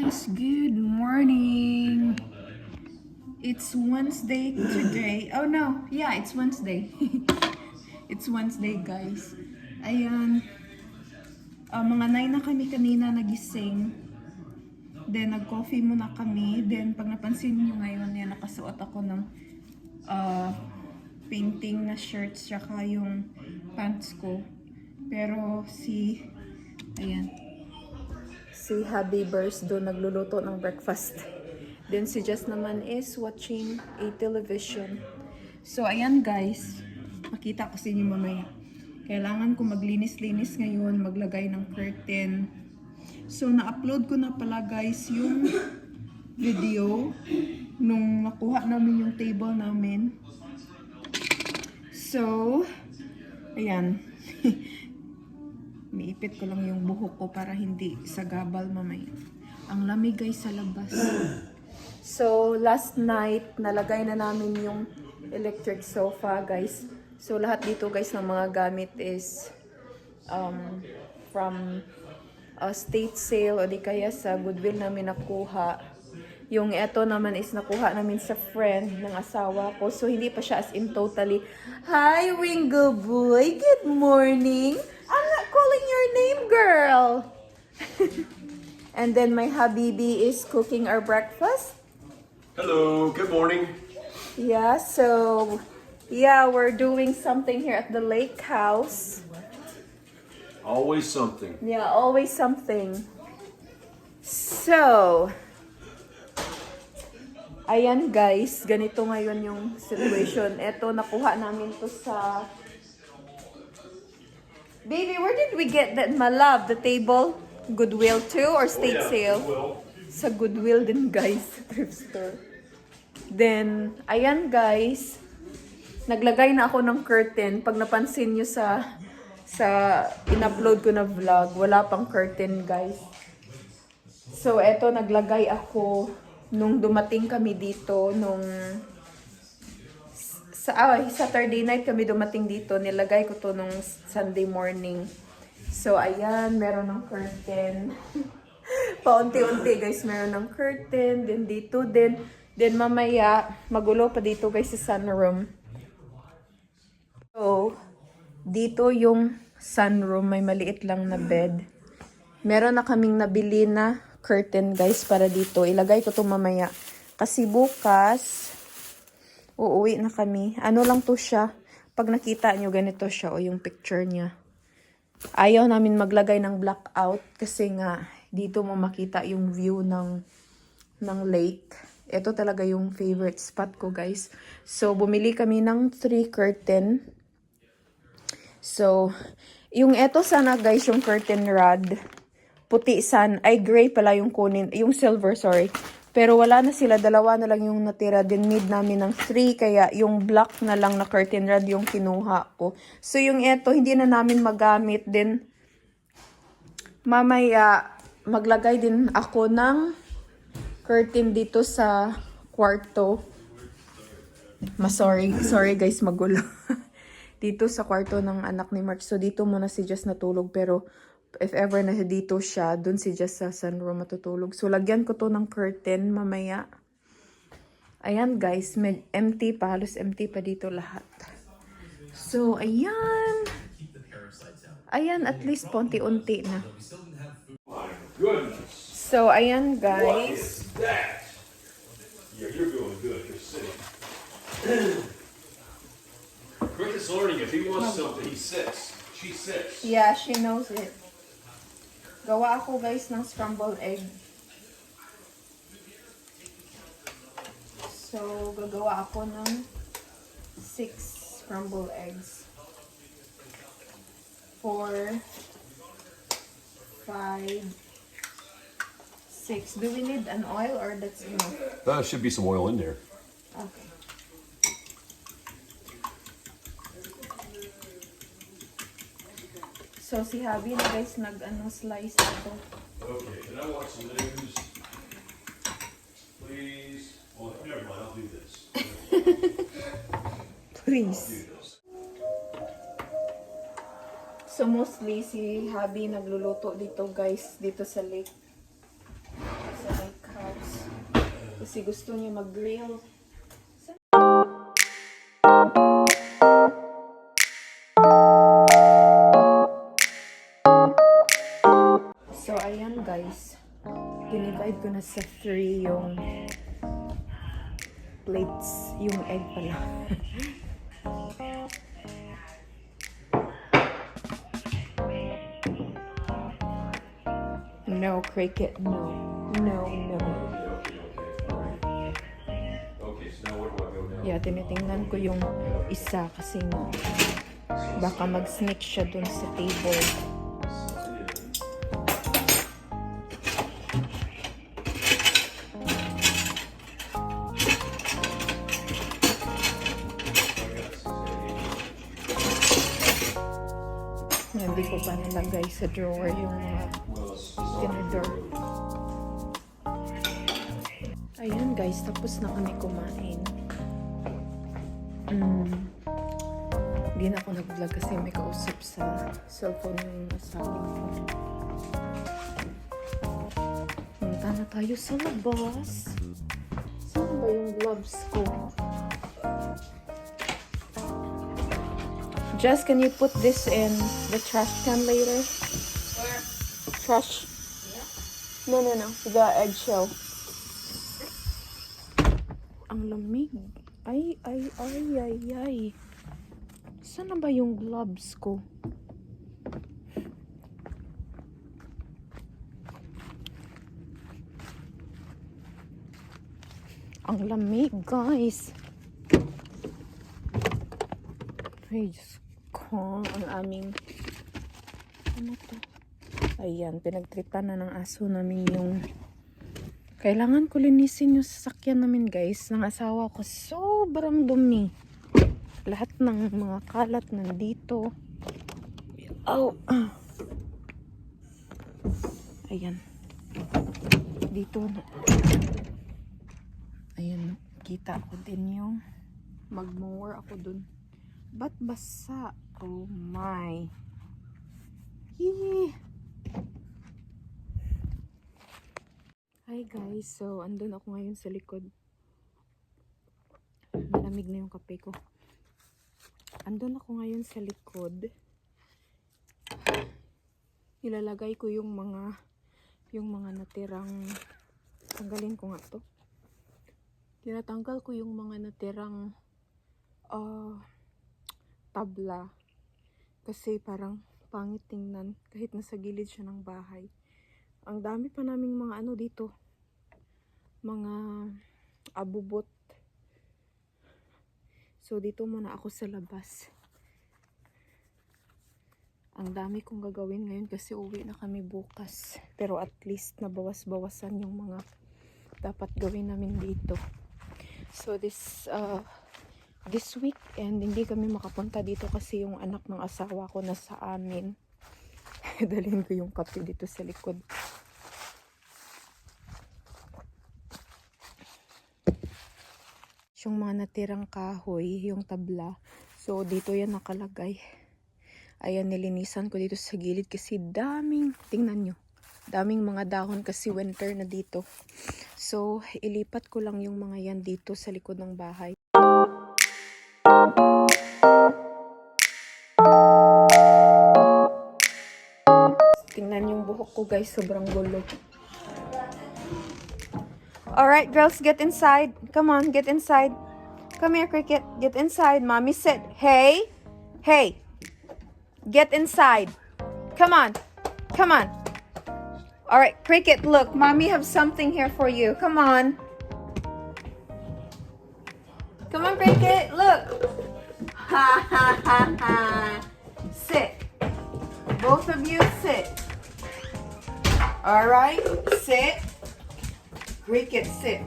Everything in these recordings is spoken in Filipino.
guys, good morning. It's Wednesday today. Oh no, yeah, it's Wednesday. It's Wednesday, guys. Ayan, mga 9 na kami kanina nagising. Then nag-coffee muna kami. Then pag napansin niyo ngayon, yan, nakasuot ako ng painting na shirts tsaka yung pants ko. Pero ayan, si Happy Burst doon nagluluto ng breakfast. Then si Jess naman is watching a television. So ayan guys, makita ko sa inyo mamaya. Kailangan ko maglinis-linis ngayon, maglagay ng curtain. So na-upload ko na pala guys yung video nung nakuha namin yung table namin. So, ayan. Niipit ko lang yung buhok ko para hindi sagabal mamaya. Ang lamig guys sa labas. So, last night, nalagay na namin yung electric sofa guys. So, lahat dito guys ng mga gamit is from state sale o di kaya sa Goodwill namin nakuha. Yung eto naman is nakuha namin sa friend ng asawa ko. So, hindi pa siya as in totally. Hi, Wingo Boy! Good morning! I'm not calling your name, girl! And then my habibi is cooking our breakfast. Hello, good morning. Yeah, so, yeah, we're doing something here at the lake house. Always something. Yeah, always something. So, ayan guys, ganito ngayon yung situation. Eto, nakuha namin to sa... Baby, where did we get that, my love? The table? Goodwill too or state sale? Goodwill. Sa Goodwill din guys, thrift store. Then, ayan guys, naglagay na ako ng curtain. Pag napansin nyo sa in-upload ko na vlog, wala pang curtain guys. So, eto, naglagay ako nung dumating kami dito, Saturday night kami dumating dito, nilagay ko to nung Sunday morning. So, ayan, meron ng curtain. Paunti-unti guys, meron ng curtain. Then dito din. Then mamaya, magulo pa dito guys sa sunroom. So, dito yung sunroom, may maliit lang na bed. Meron na kaming nabili na curtain guys para dito. Ilagay ko to mamaya. Kasi bukas, uuwi na kami. Ano lang to siya. Pag nakita nyo, ganito siya o yung picture niya. Ayaw namin maglagay ng blackout kasi nga dito mo makita yung view ng lake. Ito talaga yung favorite spot ko guys. So, bumili kami ng 3 curtain. So, yung eto sana guys, yung curtain rod. Puti ay gray pala yung kunin. Yung silver, sorry. Pero wala na sila. 2 na lang yung natira. Then need namin ng 3. Kaya yung black na lang na curtain rod yung kinuha ko. So yung eto, hindi na namin magamit. Then mamaya maglagay din ako ng curtain dito sa kwarto. Sorry guys, magulo. Dito sa kwarto ng anak ni Mark. So dito muna si Jess natulog. Pero if ever na dito siya, dun si Jess sa sunroom matutulog. So, lagyan ko to ng curtain mamaya. Ayan guys, empty pa. Halos empty pa dito lahat. So, ayan. Ayan, at least ponti-unti na. So, ayan guys. That? Yeah, you're doing good. You're sitting. Rick is learning. If he wants something, he sits. She sits. Yeah, she knows it. Gawa ako guys ng scrambled egg. So, gagawa ako ng 6 scrambled eggs. 4, 5, 6. Do we need an oil or that's enough? Should be some oil in there. Okay. So, si Javi na guys slice ito. Okay, can I watch some news? Please. Well, never mind. I'll do this. Please. So, mostly si Javi nagluluto dito guys, dito sa lake. Sa Kasi gusto niya mag-grill. So, ayan guys. Dinivide ko na sa 3 yung plates. Yung egg pala. No, Cricket. No. No, no. Okay, so now where do I go now? Yeah, tinitingnan ko yung isa kasi nga baka mag-sneak siya dun sa table. Yan, di ko pa nalagay sa drawer yung mga tinidor. Ayan guys, tapos na kami kumain. Hindi na ako nag-vlog kasi may kausap sa cellphone yung asawa ko. Punta na tayo sa labas. Saan ba yung gloves ko? Jess, can you put this in the trash can later? Where? Trash. Yeah. No. The eggshell. Ang lamig. Ay. Saan na ba yung gloves ko? Ang lamig, guys. Ay, Diyos ko. Ang aming... Ano to? Ayan, pinagtripan na ng aso namin yung... Kailangan ko linisin yung sasakyan namin, guys. Ng asawa ko. Sobrang dumi. Lahat ng mga kalat nandito. Oh! Ayan. Dito na. Ayan, kita ko din yung mag-mower ako dun. Ba't basa? Oh my. Yee! Hi guys, so andun ako ngayon sa likod. Malamig na yung kape ko. Andun ako ngayon sa likod. Nilalagay ko yung mga natirang, tanggalin ko nga to. Tinatanggal ko yung mga natirang tabla. Kasi parang pangit tingnan kahit nasa gilid siya ng bahay. Ang dami pa naming mga ano dito. Mga abubot. So dito muna ako sa labas. Ang dami kong gagawin ngayon kasi uwi na kami bukas. Pero at least nabawas-bawasan yung mga dapat gawin namin dito. So this weekend hindi kami makapunta dito kasi yung anak ng asawa ko nasa amin. Dalhin ko yung kape dito sa likod. Yung mga natirang kahoy, yung tabla. So dito yan nakalagay. Ayan, nilinisan ko dito sa gilid kasi daming, tingnan nyo. Daming mga dahon kasi winter na dito. So, ilipat ko lang yung mga yan dito sa likod ng bahay. Tingnan yung buhok ko guys, sobrang gulo. Alright girls, get inside. Come on, get inside. Come here, Cricket. Get inside. Mommy said, hey. Hey. Get inside. Come on. Come on. All right, Cricket, look. Mommy have something here for you. Come on. Come on, Cricket. Look. Ha, ha, ha, ha. Sit. Both of you sit. All right, sit. Cricket, sit.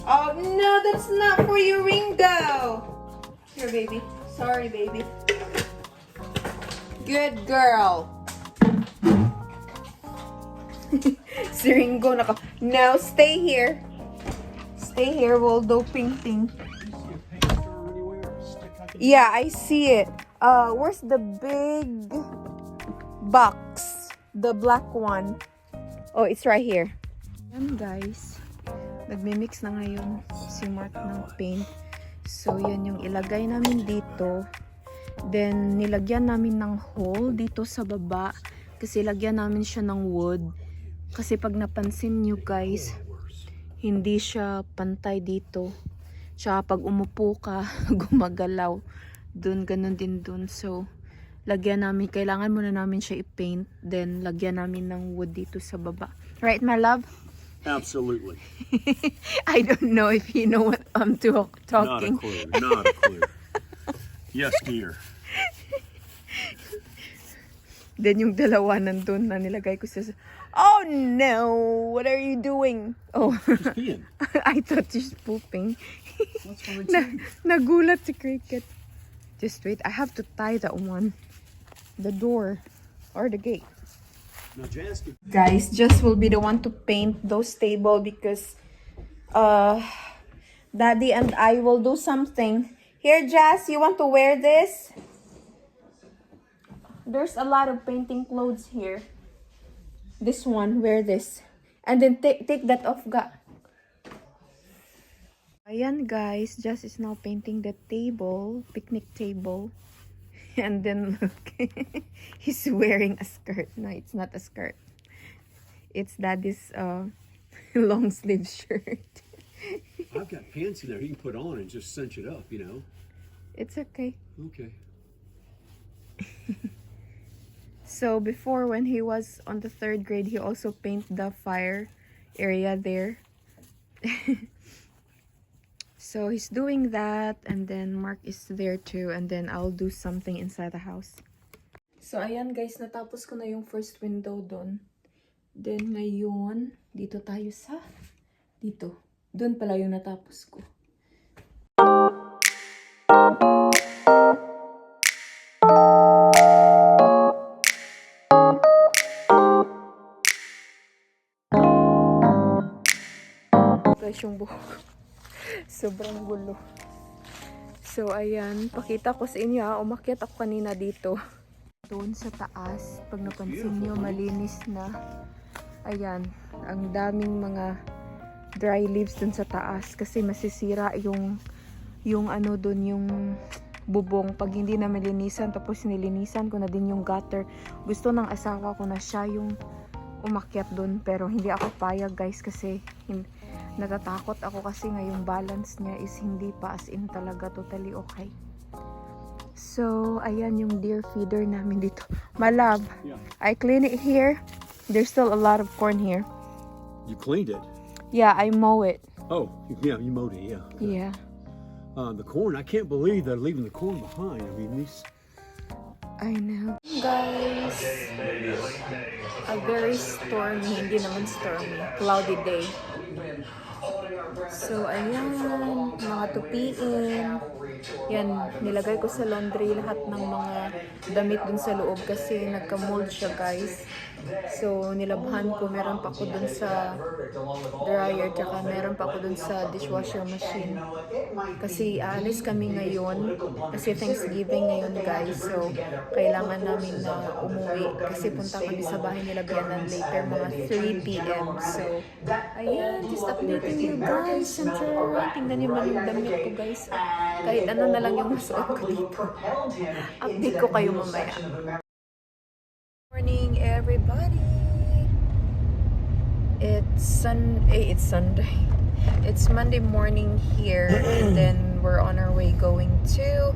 Oh, no, that's not for you, Ringo. Here, baby. Sorry, baby. Good girl. Si Ringo naka... No, stay here. Stay here, Waldo Painting. Yeah, I see it. Where's the big box? The black one. Oh, it's right here. Yan guys, nagmi-mix na ngayon si Mark ng paint. So yan yung ilagay namin dito. Then nilagyan namin ng hole dito sa baba kasi lagyan namin siya ng wood. Kasi pag napansin nyo guys, hindi siya pantay dito. Tsaka pag umupo ka, gumagalaw. Dun, ganun din dun. So lagyan namin, kailangan muna namin siya i-paint. Then lagyan namin ng wood dito sa baba. Right my love? Absolutely. I don't know if you know what I'm talking. Not a clue. Not a clue. Yes, dear. Then yung dalawa nandun na nilagay ko sa... Oh no! What are you doing? Oh, Peeing. I thought she's pooping. What's wrong with Na, you? nagulat si Cricket. Just wait, I have to tie that one. The door. Or the gate. Now, Jazz, Guys, Jess will be the one to paint those table because Daddy and I will do something. Here, Jess, you want to wear this? There's a lot of painting clothes here. This one, wear this. And then take that off, ga. Ayan guys, Jess is now painting the table, picnic table. And then look, he's wearing a skirt. No, it's not a skirt. It's Daddy's long sleeve shirt. I've got pants in there he can put on and just cinch it up, you know. It's okay. Okay. So before, when he was on the 3rd grade, he also painted the fire area there. So he's doing that, and then Mark is there too, and then I'll do something inside the house. So ayan guys, natapos ko na yung first window doon. Then ngayon, dito tayo sa dito. Doon pala yung natapos ko. Guys, yung buhok. Sobrang gulo. So, ayan. Pakita ko sa inyo ha. Umakyat ako kanina dito. Doon sa taas. Pag napansin nyo, malinis na. Ayan. Ang daming mga dry leaves dun sa taas. Kasi masisira yung ano dun, yung bubong. Pag hindi na malinisan, tapos nilinisan ko na din yung gutter. Gusto ng asawa ko na siya yung umakyat dun. Pero hindi ako payag guys kasi natatakot ako kasi nga yung balance niya is hindi pa as in talaga totally okay. So, ayan yung deer feeder namin dito. My love, Yeah. I clean it here. There's still a lot of corn here. You cleaned it. Yeah, I mow it. Oh, yeah, you mowed it, yeah. Yeah. The corn, I can't believe they're leaving the corn behind. I mean, these... I know. Guys, a very stormy, hindi naman stormy, cloudy day. So, ayan, mga tupiin. Yan, nilagay ko sa laundry lahat ng mga damit dun sa loob kasi nagka-mold siya guys. So, nilabhan ko. Meron pa ako dun sa dryer, tsaka meron pa ako dun sa dishwasher machine. Kasi aalis kami ngayon. Kasi Thanksgiving ngayon guys. So, kailangan namin na umuwi. Kasi punta kami sa bahay nila Bianan later, mga 3 p.m. So, ayan, just updating you guys. Siyempre, tingnan niyo man yung damit ko guys. Kahit ano na lang yung masuot ko dito. Update ko kayo mamaya. Morning everybody. It's Sunday. It's Monday morning here and then we're on our way going to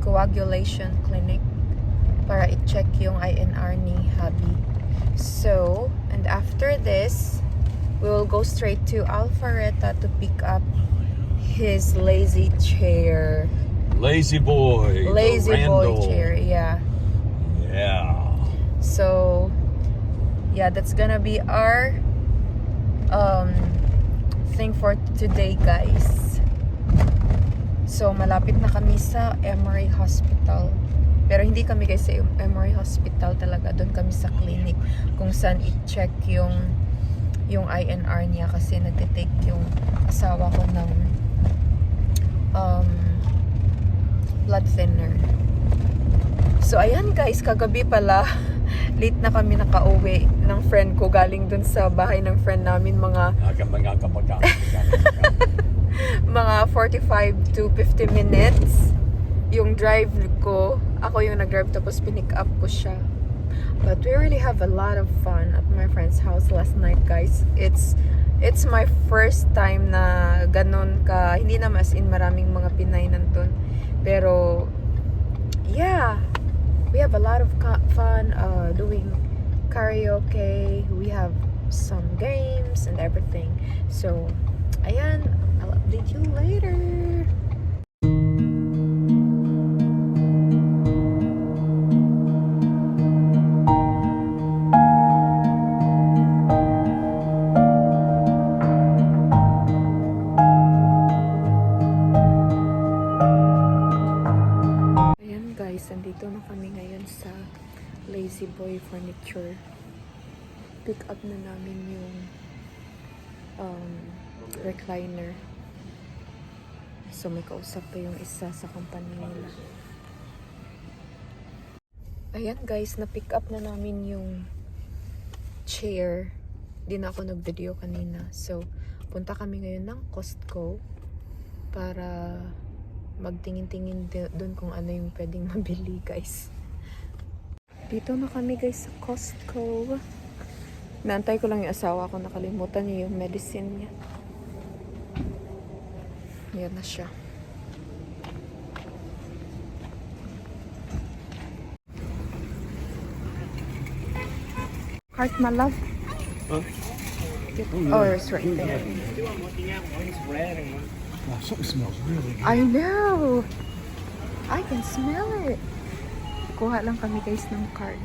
coagulation clinic para i-check yung INR ni hubby. So, and after this, we will go straight to Alpharetta to pick up his lazy chair. Lazy boy. Lazy the boy Randall. chair, yeah. Yeah. So, yeah, that's gonna be our thing for today, guys. So, malapit na kami sa Emory Hospital. Pero hindi kami guys sa Emory Hospital talaga. Doon kami sa clinic kung saan i-check yung INR niya kasi nagtitake yung asawa ko ng blood thinner. So, ayan guys, kagabi pala, late na kami nakauwi ng friend ko galing dun sa bahay ng friend namin mga 45 to 50 minutes yung drive ko. Ako yung nag-drive tapos pinick up ko siya. But we really have a lot of fun at my friend's house last night, guys. It's my first time na ganun ka, hindi na as in maraming mga Pinay nandun. Pero yeah, we have a lot of fun doing karaoke. We have some games and everything. So, ayan, I'll update you later. Ayan guys, nandito na kami ngayon sa Lazy Boy Furniture. Pick up na namin yung recliner. So may kausap pa yung isa sa company nila. Ayan guys, na-pick up na namin yung chair. Di na ako nag-video kanina. So, punta kami ngayon ng Costco para magtingin-tingin doon kung ano yung pwedeng mabili, guys. Dito na kami, guys, sa Costco. Naantay ko lang yung asawa ko. Nakalimutan niya yung medicine niya. Yan na siya. Cart, my love. Huh? Oh, it's right there. Oh, something smells really good. I know! I can smell it! Kuha lang kami guys ng card.